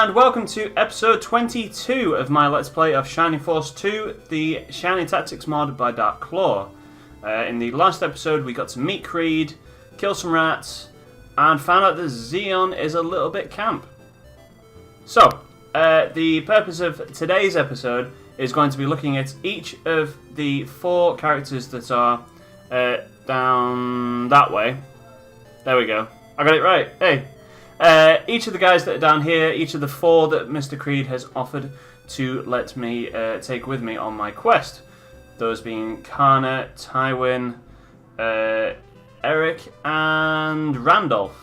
and welcome to episode 22 of my Let's Play of Shining Force 2, the Shining Tactics mod by Dark Claw. In the last episode we got to meet Creed, kill some rats, and found out that Xeon is a little bit camp. So, the purpose of today's episode is going to be looking at each of the 4 characters that are down that way. There we go. I got it right. Hey. Each of the guys that are down here, each of the 4 that Mr. Creed has offered to let me take with me on my quest. Those being Kana, Tywin, Eric, and Randolph.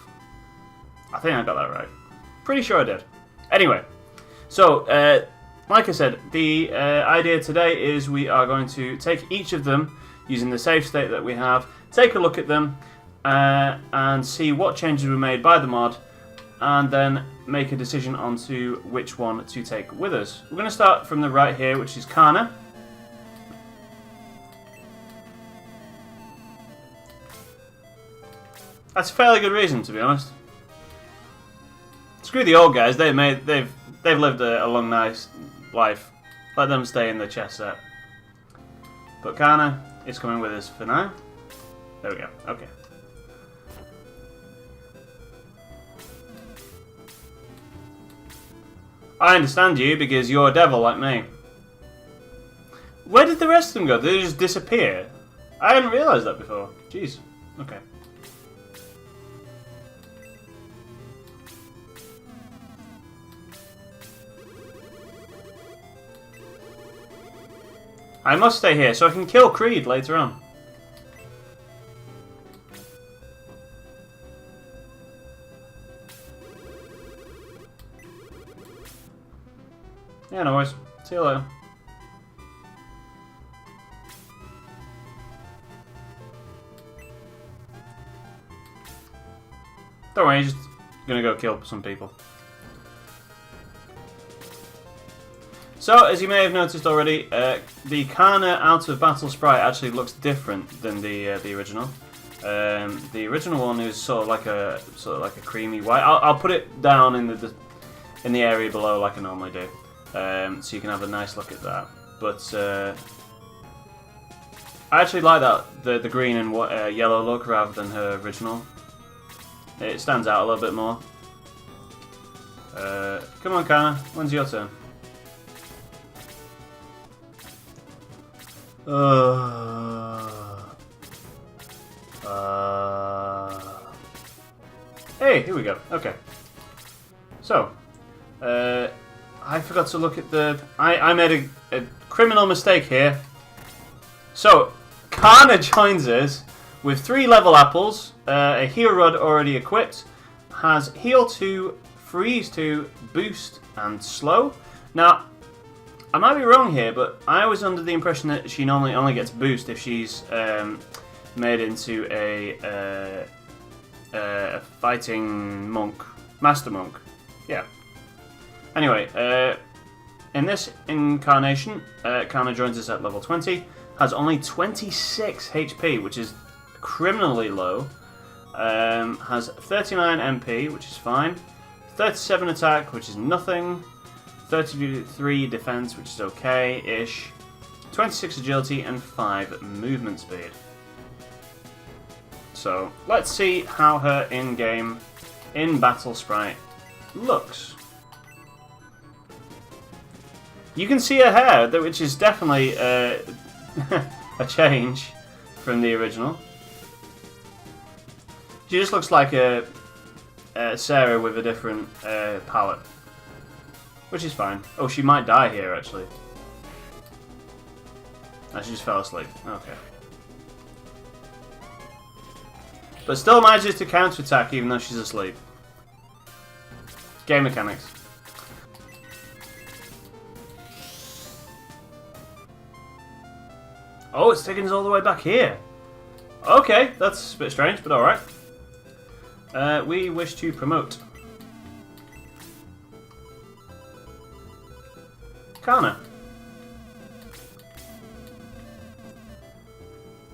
I think I got that right. Pretty sure I did. Anyway, so, like I said, the idea today is we are going to take each of them, using the save state that we have, take a look at them, and see what changes were made by the mod, and then make a decision on to which one to take with us. We're going to start from the right here, which is Kana. That's a fairly good reason, to be honest. Screw the old guys. They've lived a long, nice life. Let them stay in the chess set. But Kana is coming with us for now. There we go. Okay. I understand you because you're a devil like me. Where did the rest of them go? Did they just disappear? I hadn't realised that before. Jeez. Okay. I must stay here so I can kill Creed later on. Yeah, no worries. See you later. Don't worry, he's just gonna go kill some people. So, as you may have noticed already, the Kana out of battle sprite actually looks different than the original. The original one is sort of like a creamy white. I'll put it down in the area below like I normally do. So you can have a nice look at that. But I actually like that the green and yellow look rather than her original. It stands out a little bit more. Come on, Kana. When's your turn? Hey, here we go. Okay. So, I forgot to look at the... I made a criminal mistake here. So, Kana joins us with 3 level apples, a heal rod already equipped, has heal 2, freeze 2, boost, and slow. Now, I might be wrong here, but I was under the impression that she normally only gets boost if she's made into a fighting monk, master monk. Yeah. Anyway, in this incarnation, Kana joins us at level 20, has only 26 HP, which is criminally low, has 39 MP, which is fine, 37 attack, which is nothing, 33 defense, which is okay-ish, 26 agility, and 5 movement speed. So, let's see how her in-game, in-battle sprite looks. You can see her hair, which is definitely a change from the original. She just looks like a Sarah with a different palette. Which is fine. Oh, she might die here, actually. Oh, she just fell asleep. Okay. But still manages to counterattack even though she's asleep. Game mechanics. Oh, it's taking us all the way back here. Okay, that's a bit strange, but alright. We wish to promote Kana.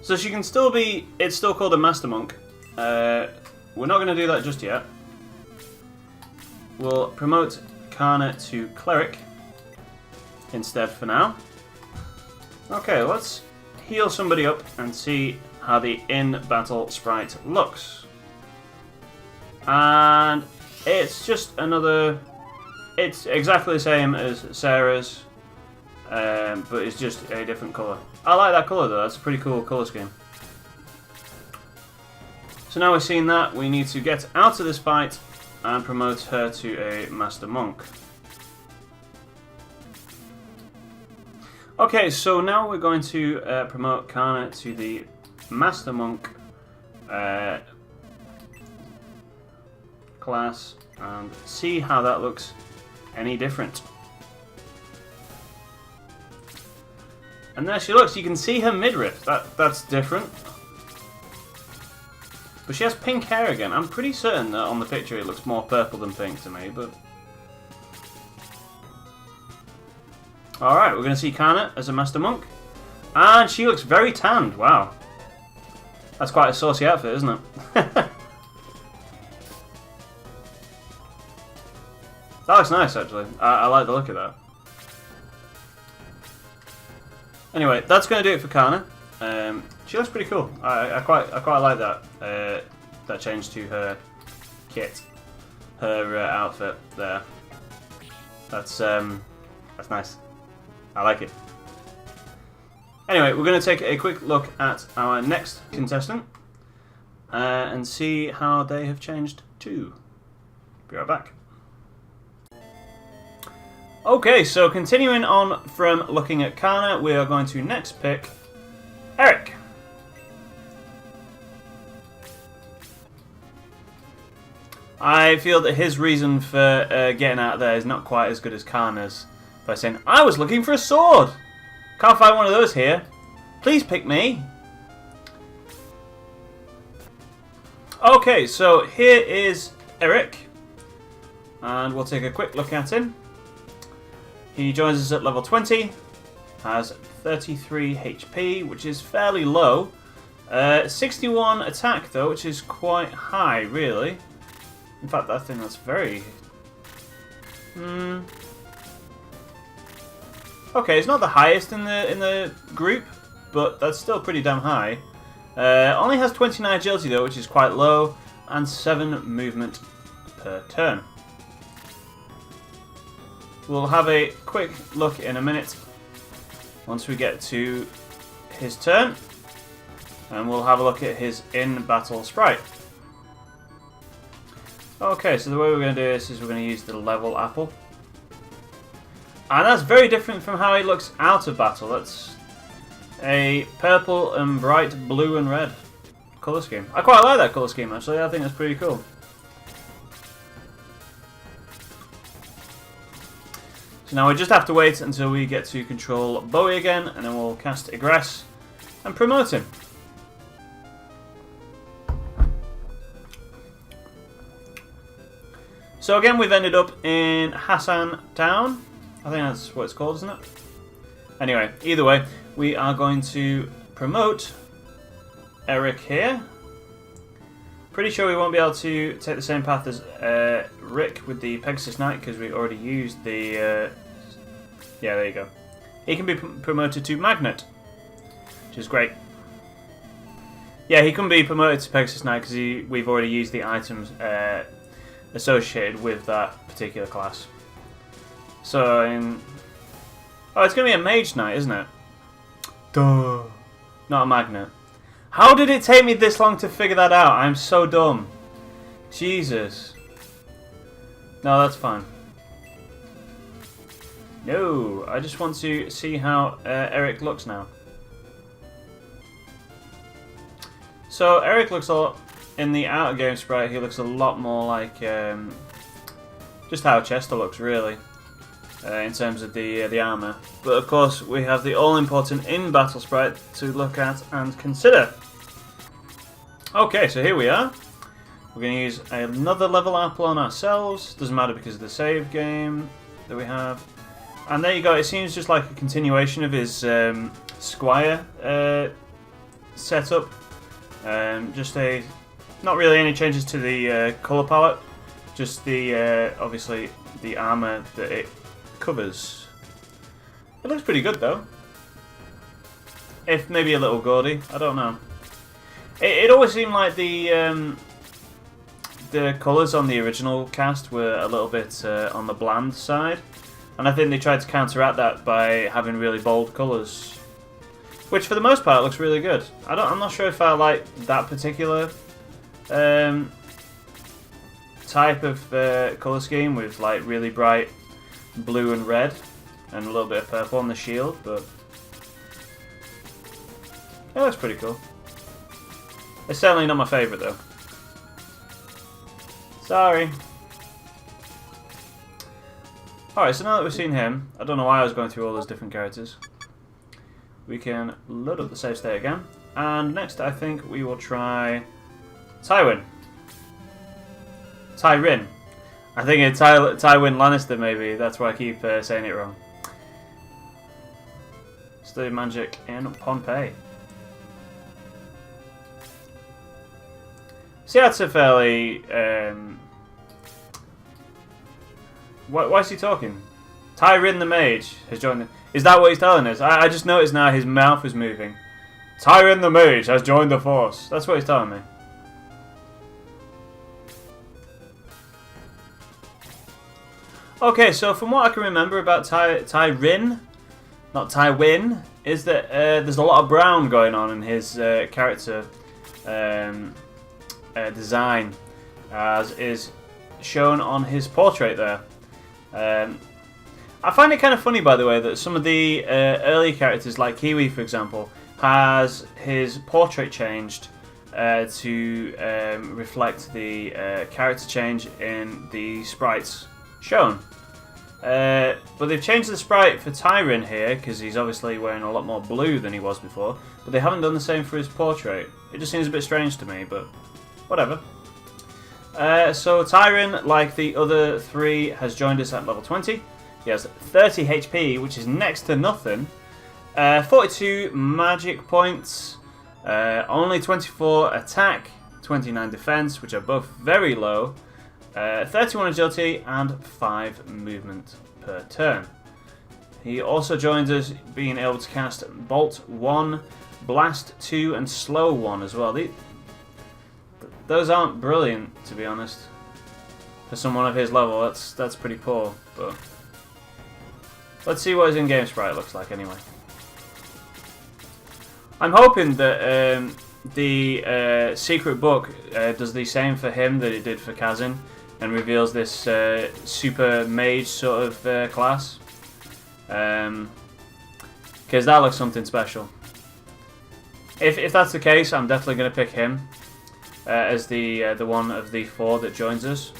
So she can still be... It's still called a Master Monk. We're not going to do that just yet. We'll promote Kana to Cleric instead for now. Okay, let's heal somebody up and see how the in-battle sprite looks. And it's just another... It's exactly the same as Sarah's, but it's just a different colour. I like that colour though, that's a pretty cool colour scheme. So now we've seen that, we need to get out of this fight and promote her to a Master Monk. Okay, so now we're going to promote Kana to the Master Monk class and see how that looks any different. And there she looks, you can see her midriff, that's different. But she has pink hair again. I'm pretty certain that on the picture it looks more purple than pink to me, but... Alright, we're going to see Kana as a Master Monk. And she looks very tanned, wow. That's quite a saucy outfit, isn't it? That looks nice, actually. I like the look of that. Anyway, that's going to do it for Kana. She looks pretty cool. I quite like that. That change to her kit, her outfit there. That's nice. I like it. Anyway, we're going to take a quick look at our next contestant and see how they have changed too. Be right back. Okay, so continuing on from looking at Kana, we are going to next pick Eric. I feel that his reason for getting out there is not quite as good as Kana's by saying, I was looking for a sword! Can't find one of those here. Please pick me. Okay, so here is Eric. And we'll take a quick look at him. He joins us at level 20. Has 33 HP, which is fairly low. 61 attack, though, which is quite high, really. In fact, I think that's very... Okay, it's not the highest in the group, but that's still pretty damn high. Only has 29 agility, though, which is quite low, and 7 movement per turn. We'll have a quick look in a minute once we get to his turn, and we'll have a look at his in-battle sprite. Okay, so the way we're going to do this is we're going to use the level apple. And that's very different from how he looks out of battle. That's a purple and bright blue and red colour scheme. I quite like that colour scheme, actually. I think that's pretty cool. So now we just have to wait until we get to control Bowie again, and then we'll cast Egress and promote him. So again, we've ended up in Hassan Town. I think that's what it's called, isn't it? Anyway, either way, we are going to promote Eric here. Pretty sure we won't be able to take the same path as Rick with the Pegasus Knight because we already used the... yeah, there you go. He can be promoted to Magnet, which is great. Yeah, he couldn't be promoted to Pegasus Knight because we've already used the items associated with that particular class. So, oh, it's going to be a Mage Knight, isn't it? Duh. Not a Magnet. How did it take me this long to figure that out? I'm so dumb. Jesus. No, that's fine. No, I just want to see how Eric looks now. So, Eric looks a lot... In the outer game sprite, he looks a lot more like just how Chester looks, really, in terms of the armor. But of course, we have the all-important in-battle sprite to look at and consider. Okay, so here we are. We're going to use another level apple on ourselves. Doesn't matter because of the save game that we have. And there you go. It seems just like a continuation of his Squire setup. Just a... Not really any changes to the colour palette, just the obviously the armor that it covers. It looks pretty good though. If maybe a little gaudy, I don't know. It always seemed like the colours on the original cast were a little bit on the bland side, and I think they tried to counteract that by having really bold colours, which for the most part looks really good. I'm not sure if I like that particular type of colour scheme with like really bright blue and red and a little bit of purple on the shield, but yeah, that's pretty cool. It's certainly not my favourite though. Sorry. Alright, so now that we've seen him, I don't know why I was going through all those different characters. We can load up the save state again. And next I think we will try Tywin. Tyrin. I think it's Tywin Lannister maybe, that's why I keep saying it wrong. Study magic in Pompeii. See, that's a fairly... Why is he talking? Tyrin the Mage has joined the... Is that what he's telling us? I just noticed now his mouth is moving. Tyrin the Mage has joined the Force. That's what he's telling me. Okay, so from what I can remember about Tyrin, not Tywin, is that there's a lot of brown going on in his character design, as is shown on his portrait there. I find it kind of funny, by the way, that some of the early characters, like Kiwi, for example, has his portrait changed to reflect the character change in the sprites shown. But they've changed the sprite for Tyrin here, because he's obviously wearing a lot more blue than he was before, but they haven't done the same for his portrait. It just seems a bit strange to me, but whatever. So Tyrin, like the other three, has joined us at level 20. He has 30 HP, which is next to nothing. 42 magic points. Only 24 attack, 29 defense, which are both very low. 31 agility and 5 movement per turn. He also joins us being able to cast Bolt 1, Blast 2 and Slow 1 as well. Those aren't brilliant, to be honest. For someone of his level, that's pretty poor. But let's see what his in-game sprite looks like anyway. I'm hoping that the secret book does the same for him that it did for Kazin, and reveals this super mage sort of class. Because that looks something special. If that's the case, I'm definitely going to pick him as the one of the 4 that joins us.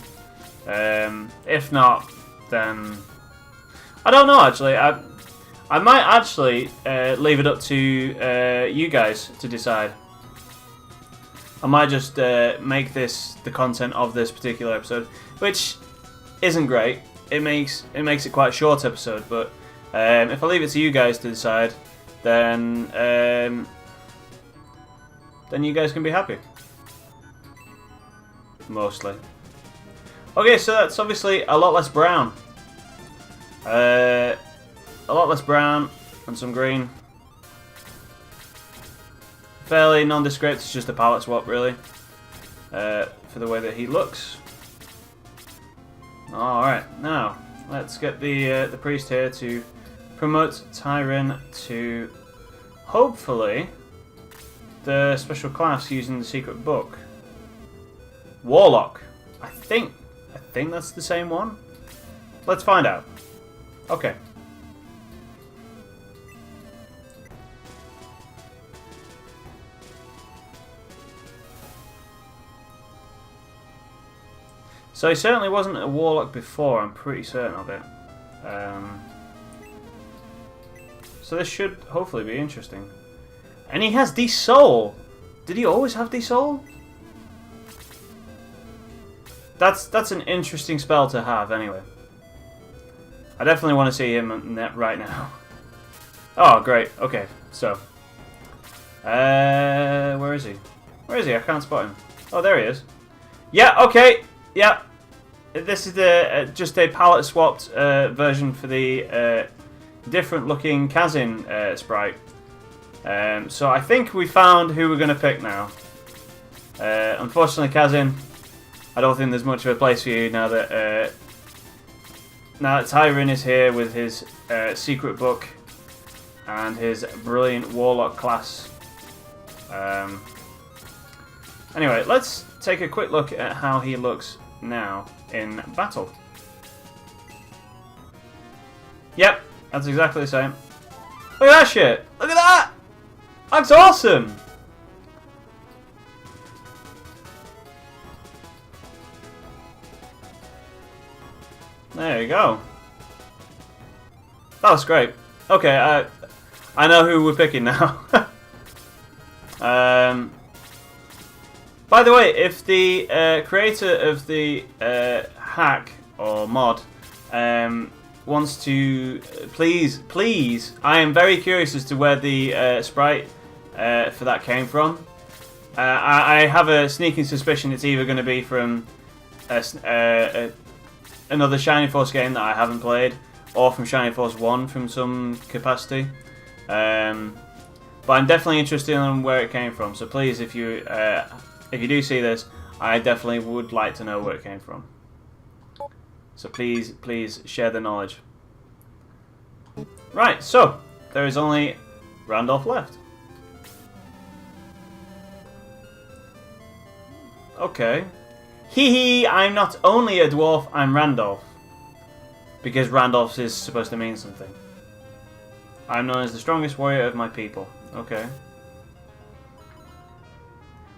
If not, then I don't know. Actually, I might actually leave it up to you guys to decide. I might just make this the content of this particular episode, which isn't great. It makes it quite a short episode, but if I leave it to you guys to decide, then you guys can be happy. Mostly. Okay, so that's obviously a lot less brown. A lot less brown and some green. Fairly nondescript, it's just a palette swap really, for the way that he looks. Alright, now let's get the priest here to promote Tyrin to hopefully the special class using the secret book. Warlock. I think that's the same one. Let's find out. Okay. So he certainly wasn't a warlock before, I'm pretty certain of it. So this should hopefully be interesting. And he has De-Soul! Did he always have De-Soul? That's an interesting spell to have anyway. I definitely want to see him right now. Oh, great. Okay, so. Where is he? Where is he? I can't spot him. Oh, there he is. Yeah, okay. Yeah. this is the just a palette swapped version for the different looking Kazin sprite. So I think we found who we're going to pick now. Unfortunately, Kazin, I don't think there's much of a place for you now that Tyron is here with his secret book and his brilliant warlock class. Anyway, let's take a quick look at how he looks now in battle. Yep, that's exactly the same. Look at that shit! Look at that! That's awesome! There you go. That was great. Okay, I know who we're picking now. By the way, if the creator of the hack or mod wants to, please, I am very curious as to where the sprite for that came from. I have a sneaking suspicion it's either going to be from another Shining Force game that I haven't played, or from Shining Force 1 from some capacity. But I'm definitely interested in where it came from. So please, if you do see this, I definitely would like to know where it came from. So please share the knowledge. Right, so there is only Randolph left. Okay. Hee hee, I'm not only a dwarf, I'm Randolph. Because Randolph is supposed to mean something. I'm known as the strongest warrior of my people. Okay.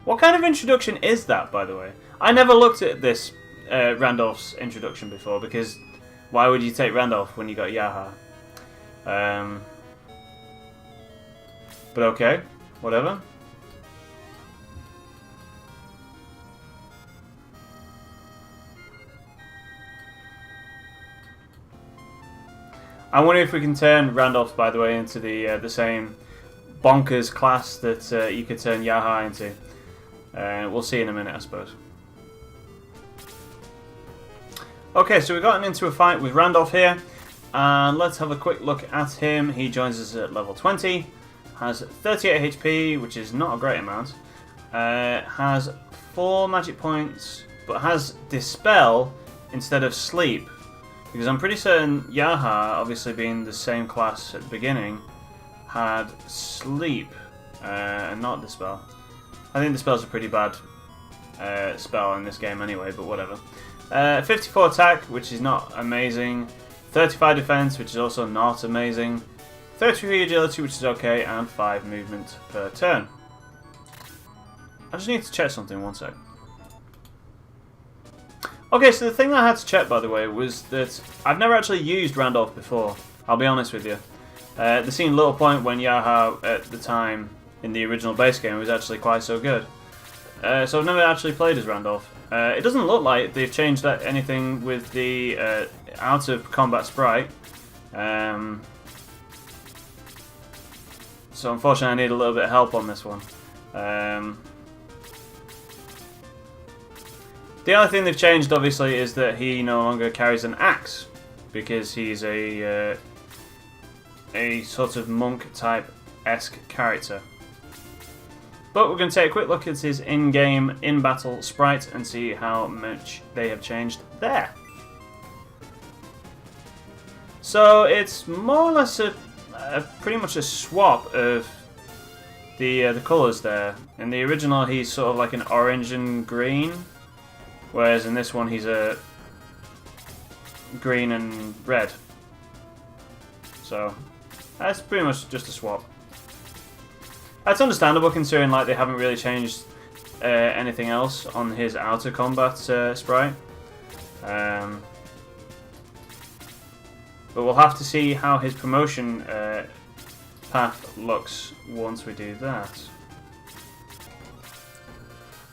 What kind of introduction is that, by the way? I never looked at this Randolph's introduction before, because why would you take Randolph when you got Yaha? But okay, whatever. I wonder if we can turn Randolph, by the way, into the same bonkers class that you could turn Yaha into. We'll see in a minute, I suppose. Okay, so we've gotten into a fight with Randolph here, and let's have a quick look at him. He joins us at level 20, has 38 HP, which is not a great amount, has 4 magic points, but has Dispel instead of Sleep. Because I'm pretty certain Yaha, obviously being the same class at the beginning, had Sleep and not Dispel. I think Dispel's a pretty bad spell in this game anyway, but whatever. 54 attack, which is not amazing. 35 defense, which is also not amazing. 33 agility, which is okay, and 5 movement per turn. I just need to check something, one sec. Okay, so the thing that I had to check, by the way, was that I've never actually used Randolph before. I'll be honest with you. There seemed little point when Yaha at the time in the original base game was actually quite so good. So I've never actually played as Randolph. It doesn't look like they've changed anything with the out of combat sprite. So unfortunately I need a little bit of help on this one. The other thing they've changed, obviously, is that he no longer carries an axe, because he's a sort of monk-type-esque character. But we're going to take a quick look at his in-game, in-battle sprite and see how much they have changed there. So it's more or less pretty much a swap of the colours there. In the original, he's sort of like an orange and green. Whereas in this one he's a green and red. So that's pretty much just a swap. That's understandable considering like they haven't really changed anything else on his outer combat sprite. But we'll have to see how his promotion path looks once we do that.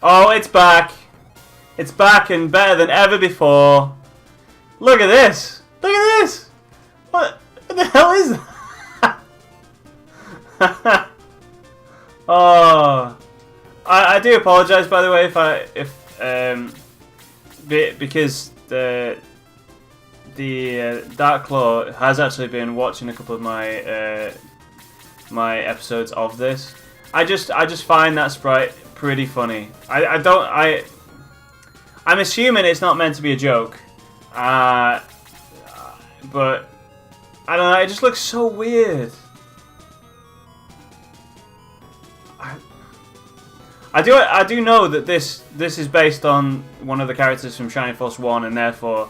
Oh, it's back! It's back and better than ever before. Look at this! Look at this! What the hell is that? Oh, I do apologise, by the way, because Dark Claw has actually been watching a couple of my my episodes of this. I just find that sprite pretty funny. I'm assuming it's not meant to be a joke, but I don't know. It just looks so weird. I do know that this is based on one of the characters from Shining Force 1, and therefore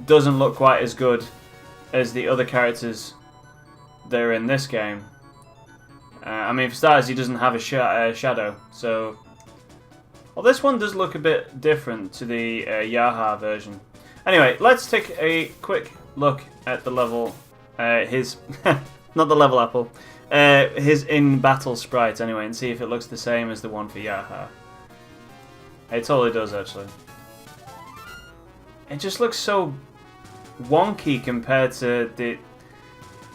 doesn't look quite as good as the other characters that are in this game. I mean, for starters, he doesn't have a shadow, so... Well, this one does look a bit different to the Yaha version. Anyway, let's take a quick look at the level... his... not the level apple. His in-battle sprite, anyway, and see if it looks the same as the one for Yaha. It totally does, actually. It just looks so wonky compared to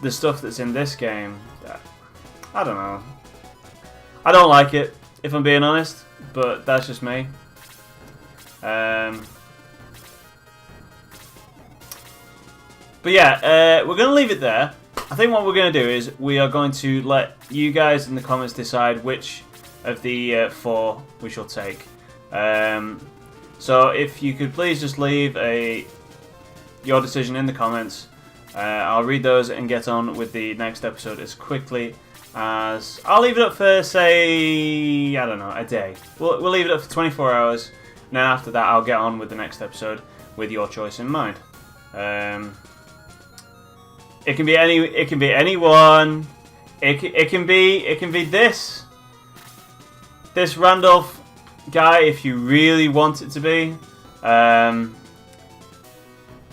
the stuff that's in this game. I don't know. I don't like it, if I'm being honest, but that's just me. But yeah, we're going to leave it there. I think what we're going to do is we are going to let you guys in the comments decide which of the 4 we shall take. So if you could please just leave your decision in the comments. I'll read those and get on with the next episode as quickly as... I'll leave it up for, say, I don't know, a day. We'll leave it up for 24 hours. And then after that, I'll get on with the next episode with your choice in mind. It can be anyone. It can be this Randolph guy if you really want it to be. I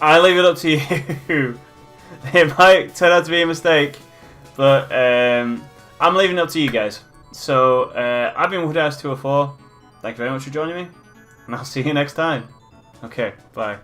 leave it up to you. It might turn out to be a mistake, but I'm leaving it up to you guys. So I've been Woodhouse 204. Thank you very much for joining me, and I'll see you next time. Okay, bye.